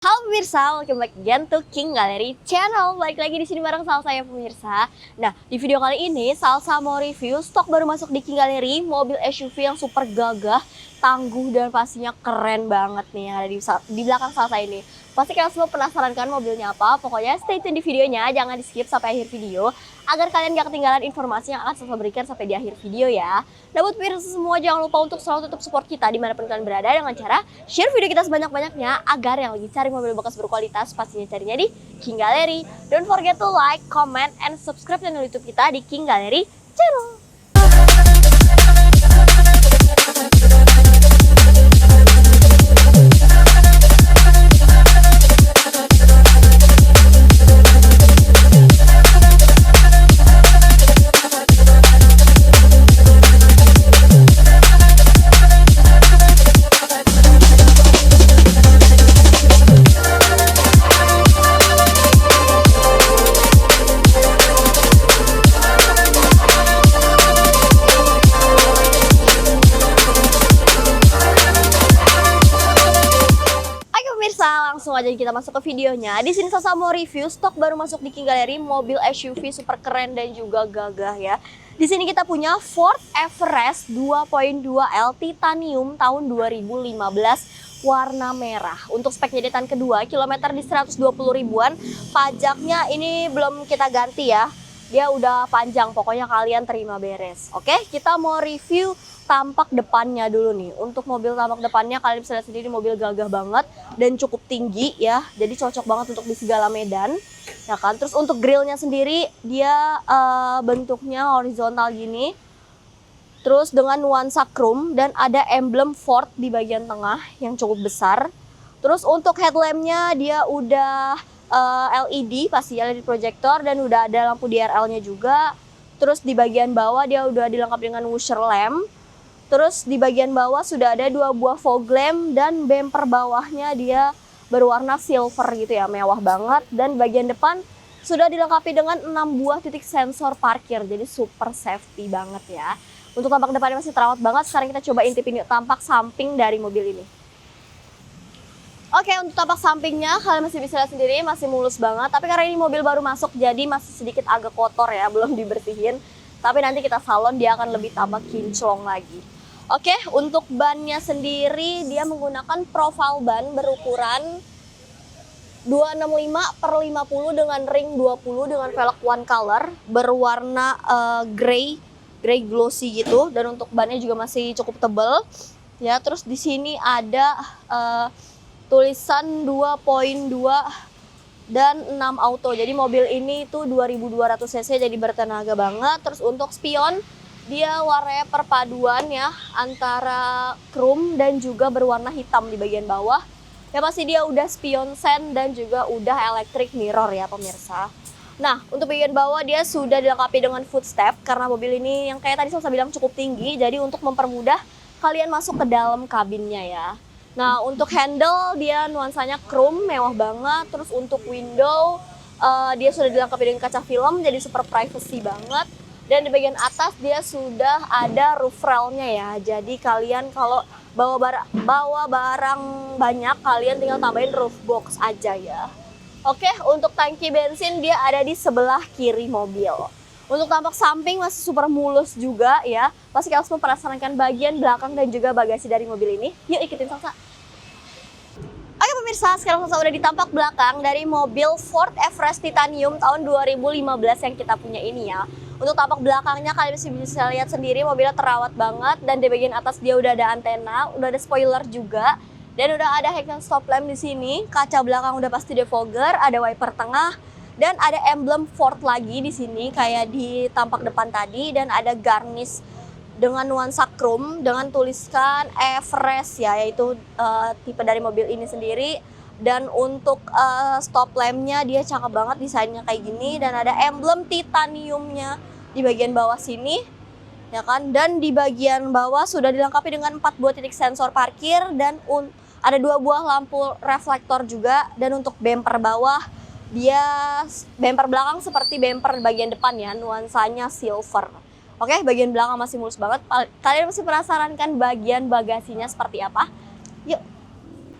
Halo pemirsa, welcome back again to King Gallery Channel. Balik lagi di sini bareng Salsa ya pemirsa. Nah, di video kali ini Salsa mau review stok baru masuk di King Gallery, mobil SUV yang super gagah, tangguh dan pastinya keren banget nih yang ada di belakang Salsa ini. Pasti kalian semua penasaran kan mobilnya apa? Pokoknya stay tune di videonya, jangan di skip sampai akhir video agar kalian gak ketinggalan informasi yang akan Salsa berikan sampai di akhir video ya. Nah buat pemirsa semua jangan lupa untuk selalu tetap support kita dimanapun kalian berada dengan cara share video kita sebanyak-banyaknya agar yang lagi cari mobil bekas berkualitas pastinya carinya di King Gallery. Don't forget to like, comment, and subscribe channel YouTube kita di King Gallery Channel. Langsung aja kita masuk ke videonya. Di sini Salsa mau review stok baru masuk di King Gallery, mobil SUV super keren dan juga gagah ya. Di sini kita punya Ford Everest 2.2L Titanium tahun 2015 warna merah. Untuk speknya di tahun kedua, kilometer di 120 ribuan. Pajaknya ini belum kita ganti ya. Dia udah panjang, pokoknya kalian terima beres. Oke, kita mau review tampak depannya dulu nih. Untuk mobil tampak depannya kalian bisa lihat sendiri mobil gagah banget dan cukup tinggi ya. Jadi cocok banget untuk di segala medan. Ya kan? Terus untuk grillnya sendiri dia bentuknya horizontal gini. Terus dengan nuansa chrome dan ada emblem Ford di bagian tengah yang cukup besar. Terus untuk headlampnya dia udah LED pasti LED projector dan udah ada lampu DRL-nya juga. Terus di bagian bawah dia udah dilengkapi dengan washer lamp. Terus di bagian bawah sudah ada 2 buah fog lamp dan bumper bawahnya dia berwarna silver gitu ya, mewah banget. Dan bagian depan sudah dilengkapi dengan 6 buah titik sensor parkir, jadi super safety banget ya. Untuk tampak depannya masih terawat banget. Sekarang kita coba intipin yuk tampak samping dari mobil ini. Oke, untuk tampak sampingnya kalian masih bisa lihat sendiri masih mulus banget. Tapi karena ini mobil baru masuk jadi masih sedikit agak kotor ya, belum dibersihin. Tapi nanti kita salon dia akan lebih tampak kinclong lagi. Oke, untuk bannya sendiri dia menggunakan profile ban berukuran 265/50 dengan ring 20 dengan velg one color berwarna grey glossy gitu, dan untuk bannya juga masih cukup tebal. Ya, terus di sini ada tulisan 2.2 dan 6 auto. Jadi mobil ini tuh 2200 cc jadi bertenaga banget. Terus untuk spion dia warnanya perpaduan ya antara chrome dan juga berwarna hitam di bagian bawah. Ya pasti dia udah spion sen dan juga udah electric mirror ya pemirsa. Nah untuk bagian bawah dia sudah dilengkapi dengan footstep karena mobil ini yang kayak tadi saya bilang cukup tinggi. Jadi untuk mempermudah kalian masuk ke dalam kabinnya ya. Nah untuk handle dia nuansanya chrome mewah banget. Terus untuk window dia sudah dilengkapi dengan kaca film jadi super privacy banget. Dan di bagian atas dia sudah ada roof railnya ya. Jadi kalian kalau bawa barang banyak kalian tinggal tambahin roof box aja ya. Oke, untuk tangki bensin dia ada di sebelah kiri mobil. Untuk tampak samping masih super mulus juga ya. Pasti kalian semua penasaran kan bagian belakang dan juga bagasi dari mobil ini. Yuk ikutin Salsa. Oke pemirsa, sekarang Salsa udah di tampak belakang dari mobil Ford Everest Titanium tahun 2015 yang kita punya ini ya. Untuk tampak belakangnya kalian bisa lihat sendiri mobilnya terawat banget. Dan di bagian atas dia udah ada antena, udah ada spoiler juga. Dan udah ada headlamp stop lamp di sini. Kaca belakang udah pasti defogger, ada wiper tengah. Dan ada emblem Ford lagi di sini kayak di tampak depan tadi. Dan ada garnish dengan nuansa chrome dengan tuliskan Everest ya, yaitu tipe dari mobil ini sendiri. Dan untuk stop lampnya dia cakep banget, desainnya kayak gini. Dan ada emblem titaniumnya di bagian bawah sini ya kan. Dan di bagian bawah sudah dilengkapi dengan 4 buah titik sensor parkir dan ada 2 buah lampu reflektor juga. Dan untuk bumper bawah dia bumper belakang seperti bumper bagian depan ya, nuansanya silver. Oke, bagian belakang masih mulus banget. Kalian masih penasaran kan bagian bagasinya seperti apa? Yuk.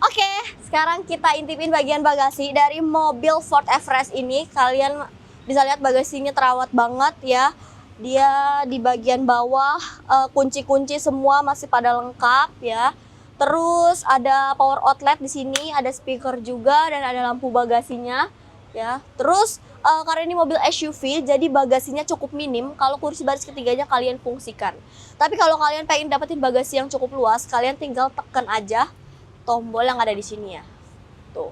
Oke, sekarang kita intipin bagian bagasi dari mobil Ford Everest ini. Kalian bisa lihat bagasinya terawat banget ya. Dia di bagian bawah kunci-kunci semua masih pada lengkap ya. Terus ada power outlet di sini, ada speaker juga dan ada lampu bagasinya ya. Terus karena ini mobil SUV jadi bagasinya cukup minim. Kalau kursi baris ketiganya kalian fungsikan. Tapi kalau kalian pengen dapetin bagasi yang cukup luas, kalian tinggal tekan aja tombol yang ada di sini ya. Tuh.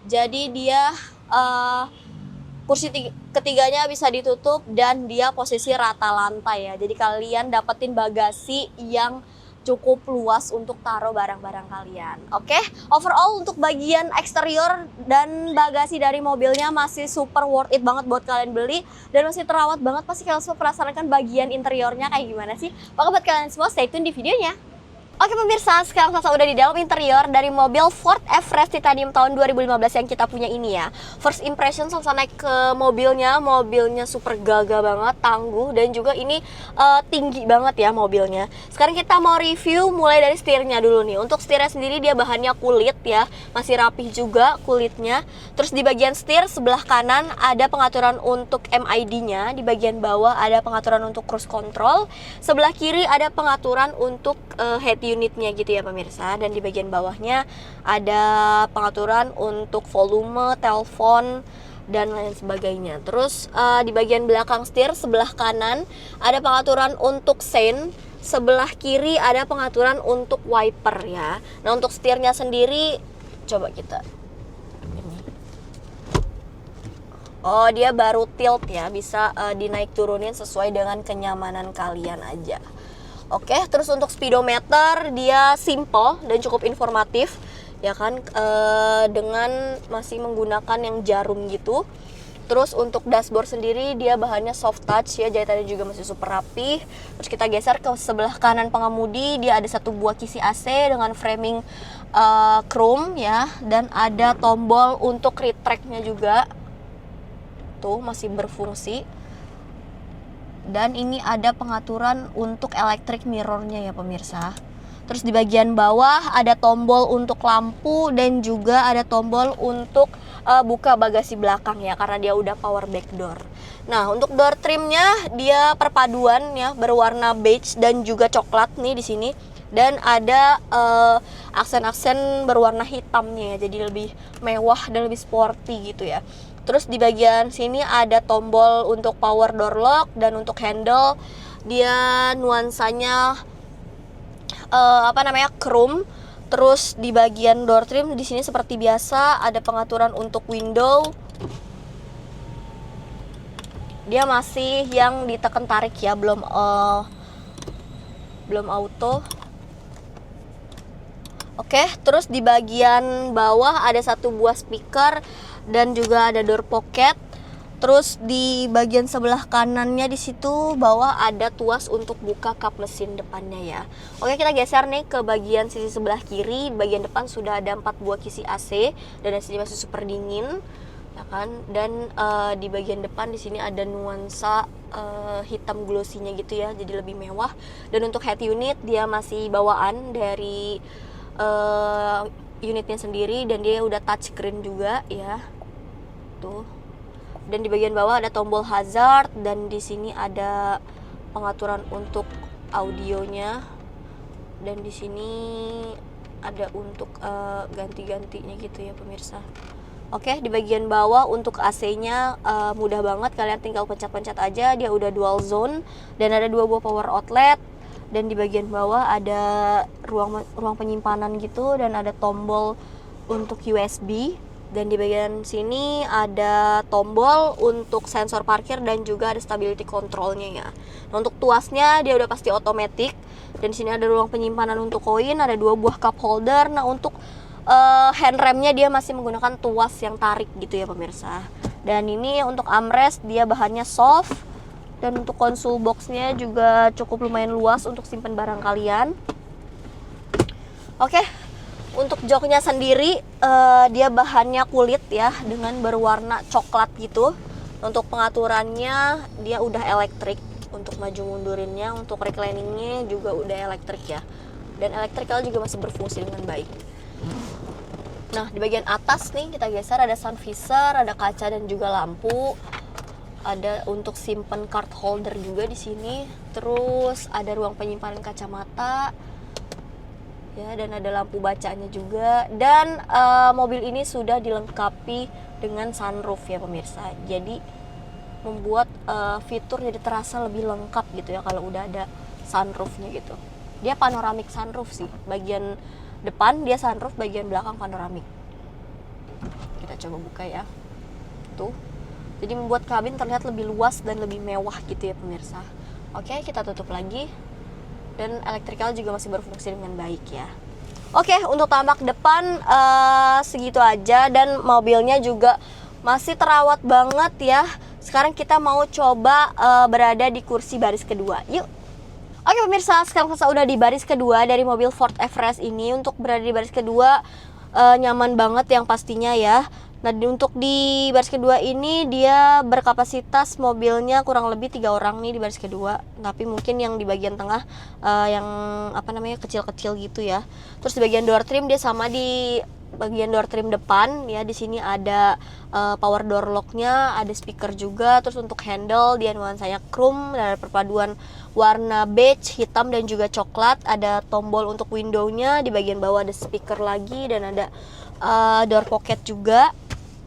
Jadi dia kursi ketiganya bisa ditutup dan dia posisi rata lantai ya. Jadi kalian dapetin bagasi yang cukup luas untuk taruh barang-barang kalian. Oke, overall untuk bagian eksterior dan bagasi dari mobilnya masih super worth it banget buat kalian beli dan masih terawat banget. Pasti kalian semua penasaran kan bagian interiornya kayak gimana sih? Pokoknya buat kalian semua stay tune di videonya. Oke pemirsa, sekarang Sasa udah di dalam interior dari mobil Ford Everest Titanium tahun 2015 yang kita punya ini ya. First impression Sasa naik ke mobilnya super gagah banget, tangguh, dan juga ini tinggi banget ya mobilnya. Sekarang kita mau review mulai dari setirnya dulu nih. Untuk setirnya sendiri dia bahannya kulit ya, masih rapih juga kulitnya. Terus di bagian setir sebelah kanan ada pengaturan untuk MID-nya, di bagian bawah ada pengaturan untuk cruise control, sebelah kiri ada pengaturan untuk head unitnya gitu ya pemirsa, dan di bagian bawahnya ada pengaturan untuk volume, telepon, dan lain sebagainya. Terus di bagian belakang setir sebelah kanan ada pengaturan untuk sein, sebelah kiri ada pengaturan untuk wiper ya. Nah untuk setirnya sendiri coba kita dia baru tilt ya, bisa dinaik turunin sesuai dengan kenyamanan kalian aja. Oke, terus untuk speedometer dia simple dan cukup informatif ya kan, dengan masih menggunakan yang jarum gitu. Terus untuk dashboard sendiri dia bahannya soft touch ya, jahitannya juga masih super rapi. Terus kita geser ke sebelah kanan pengemudi, dia ada satu buah kisi AC dengan framing chrome ya, dan ada tombol untuk retract-nya juga. Tuh masih berfungsi. Dan ini ada pengaturan untuk electric mirror-nya ya pemirsa. Terus di bagian bawah ada tombol untuk lampu dan juga ada tombol untuk buka bagasi belakang ya, karena dia udah power back door. Nah untuk door trimnya dia perpaduan ya, berwarna beige dan juga coklat nih di sini. Dan ada aksen-aksen berwarna hitamnya ya, jadi lebih mewah dan lebih sporty gitu ya. Terus di bagian sini ada tombol untuk power door lock dan untuk handle dia nuansanya chrome. Terus di bagian door trim di sini seperti biasa ada pengaturan untuk window. Dia masih yang ditekan tarik ya, belum auto. Oke, terus di bagian bawah ada satu buah speaker dan juga ada door pocket. Terus di bagian sebelah kanannya di situ bawah ada tuas untuk buka kap mesin depannya ya. Oke, kita geser nih ke bagian sisi sebelah kiri. Di bagian depan sudah ada 4 buah kisi AC dan di sini masih super dingin ya kan. Dan di bagian depan di sini ada nuansa hitam glossy-nya gitu ya, jadi lebih mewah. Dan untuk head unit dia masih bawaan dari unitnya sendiri dan dia udah touchscreen juga ya. Tuh. Dan di bagian bawah ada tombol hazard dan di sini ada pengaturan untuk audionya. Dan di sini ada untuk ganti-gantinya gitu ya pemirsa. Oke, di bagian bawah untuk AC-nya mudah banget, kalian tinggal pencet-pencet aja, dia udah dual zone dan ada 2 buah power outlet. Dan di bagian bawah ada ruang penyimpanan gitu dan ada tombol untuk USB. Dan di bagian sini ada tombol untuk sensor parkir dan juga ada stability controlnya ya. Nah, untuk tuasnya dia udah pasti otomatis. Dan di sini ada ruang penyimpanan untuk koin, ada 2 buah cup holder. Nah untuk handremnya dia masih menggunakan tuas yang tarik gitu ya pemirsa. Dan ini untuk armrest dia bahannya soft. Dan untuk console boxnya juga cukup lumayan luas untuk simpan barang kalian. Oke. Untuk joknya sendiri dia bahannya kulit ya dengan berwarna coklat gitu. Untuk pengaturannya dia udah elektrik. Untuk maju mundurinnya, untuk recliningnya juga udah elektrik ya. dan elektrikal juga masih berfungsi dengan baik. Nah, di bagian atas nih kita geser ada sun visor, ada kaca dan juga lampu. Ada untuk simpen card holder juga di sini. Terus ada ruang penyimpanan kacamata. Ya, dan ada lampu bacanya juga. Dan mobil ini sudah dilengkapi dengan sunroof ya pemirsa. Jadi membuat fitur jadi terasa lebih lengkap gitu ya kalau udah ada sunroofnya gitu. Dia panoramic sunroof sih. Bagian depan dia sunroof, bagian belakang panoramik. Kita coba buka ya. Tuh. Jadi membuat kabin terlihat lebih luas dan lebih mewah gitu ya pemirsa. Oke, kita tutup lagi. Dan elektrikal juga masih berfungsi dengan baik ya. Oke, untuk tampak depan segitu aja, dan mobilnya juga masih terawat banget ya. Sekarang kita mau coba berada di kursi baris kedua. Yuk. Oke pemirsa, sekarang saya udah di baris kedua dari mobil Ford Everest ini. Untuk berada di baris kedua nyaman banget yang pastinya ya. Nah, untuk di baris kedua ini dia berkapasitas mobilnya kurang lebih 3 orang nih di baris kedua. Tapi mungkin yang di bagian tengah yang kecil-kecil gitu ya. Terus di bagian door trim dia sama di bagian door trim depan ya. Di sini ada power door locknya, ada speaker juga. Terus untuk handle dia nuansanya chrome dan ada perpaduan warna beige, hitam dan juga coklat. Ada tombol untuk windownya, di bagian bawah ada speaker lagi dan ada door pocket juga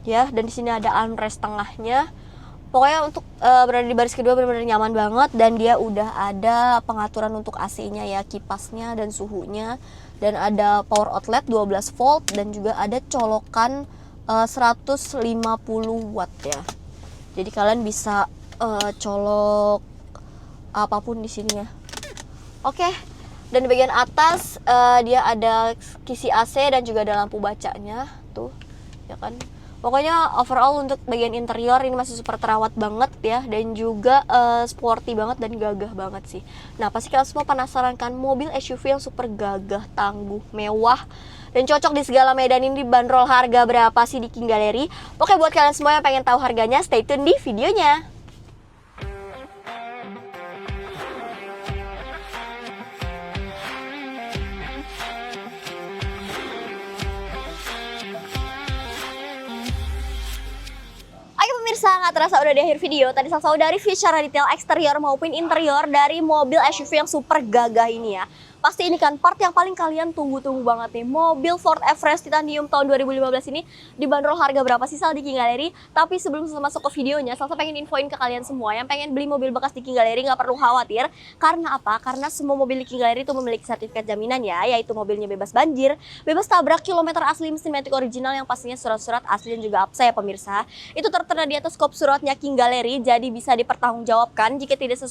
ya. Dan di sini ada armrest tengahnya. Pokoknya untuk berada di baris kedua benar-benar nyaman banget, dan dia udah ada pengaturan untuk AC-nya ya, kipasnya dan suhunya, dan ada power outlet 12 volt dan juga ada colokan 150 watt ya. Jadi kalian bisa colok apapun di sini ya. Oke. Dan di bagian atas dia ada kisi AC dan juga ada lampu bacanya tuh, ya kan. Pokoknya overall untuk bagian interior ini masih super terawat banget ya, dan juga sporty banget dan gagah banget sih. Nah, pasti kalian semua penasaran kan, mobil SUV yang super gagah, tangguh, mewah dan cocok di segala medan ini dibanderol harga berapa sih di King Gallery? Oke, buat kalian semua yang pengen tahu harganya, stay tune di videonya. Pemirsa, nggak terasa udah di akhir video. Tadi Salsa udah review secara detail eksterior maupun interior dari mobil SUV yang super gagah ini ya. Pasti ini kan part yang paling kalian tunggu-tunggu banget nih. Mobil Ford Everest Titanium tahun 2015 ini dibanderol harga berapa sih Sal di King Gallery? Tapi sebelum Salsa masuk ke videonya, Salsa pengen infoin ke kalian semua yang pengen beli mobil bekas di King Gallery nggak perlu khawatir. Karena apa? Karena semua mobil di King Gallery itu memiliki sertifikat jaminan ya, yaitu mobilnya bebas banjir, bebas tabrak, kilometer asli, mesin matic original yang pastinya surat-surat asli dan juga apsa ya pemirsa. Itu tertera di atas skop suratnya King Gallery, jadi bisa dipertanggungjawabkan jika tidak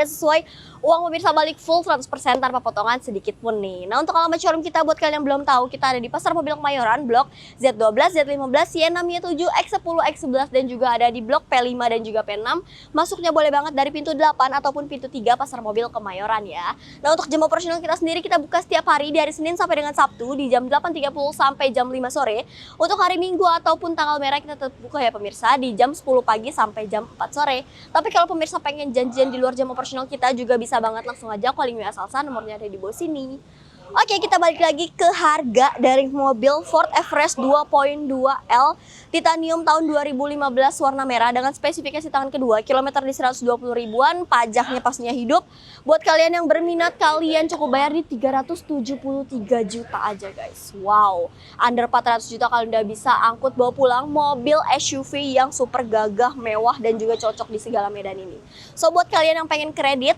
sesuai uang pemirsa balik full 100% tanpa potongan sedikit pun nih. Nah, untuk alamat showroom kita buat kalian yang belum tahu, kita ada di Pasar Mobil Kemayoran, Blok Z12, Z15, Y6, Y7, X10, X11 dan juga ada di Blok P5 dan juga P6. Masuknya boleh banget dari pintu 8 ataupun pintu 3 Pasar Mobil Kemayoran ya. Nah, untuk jam operasional kita sendiri kita buka setiap hari dari Senin sampai dengan Sabtu di jam 8.30 sampai jam 5 sore. Untuk hari Minggu ataupun tanggal merah kita tetap buka ya pemirsa di jam 10 pagi sampai jam 4 sore. Tapi kalau pemirsa pengen janjian di luar jam operasional kita juga bisa banget langsung aja calling WA Salsa, nomornya ada di bawah sini. Oke, kita balik lagi ke harga dari mobil Ford Everest 2.2L Titanium tahun 2015 warna merah dengan spesifikasi tangan kedua, kilometer di 120 ribuan, pajaknya pastinya hidup. Buat kalian yang berminat, kalian cukup bayar di 373 juta aja guys. Wow, under 400 juta kalian udah bisa angkut bawa pulang mobil SUV yang super gagah, mewah dan juga cocok di segala medan ini. So buat kalian yang pengen kredit,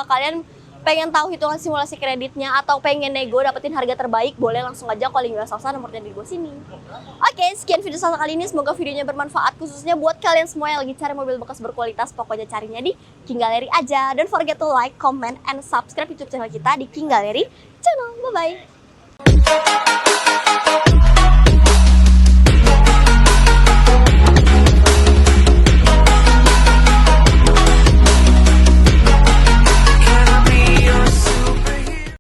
kalian pengen tahu hitungan simulasi kreditnya atau pengen nego dapetin harga terbaik, boleh langsung aja calling WA Salsa, nomornya di bawah sini. Oke, sekian video Salsa kali ini, semoga videonya bermanfaat khususnya buat kalian semua yang lagi cari mobil bekas berkualitas. Pokoknya carinya di King Gallery aja. Don't forget to like, comment, and subscribe YouTube channel kita di King Gallery channel. Bye bye.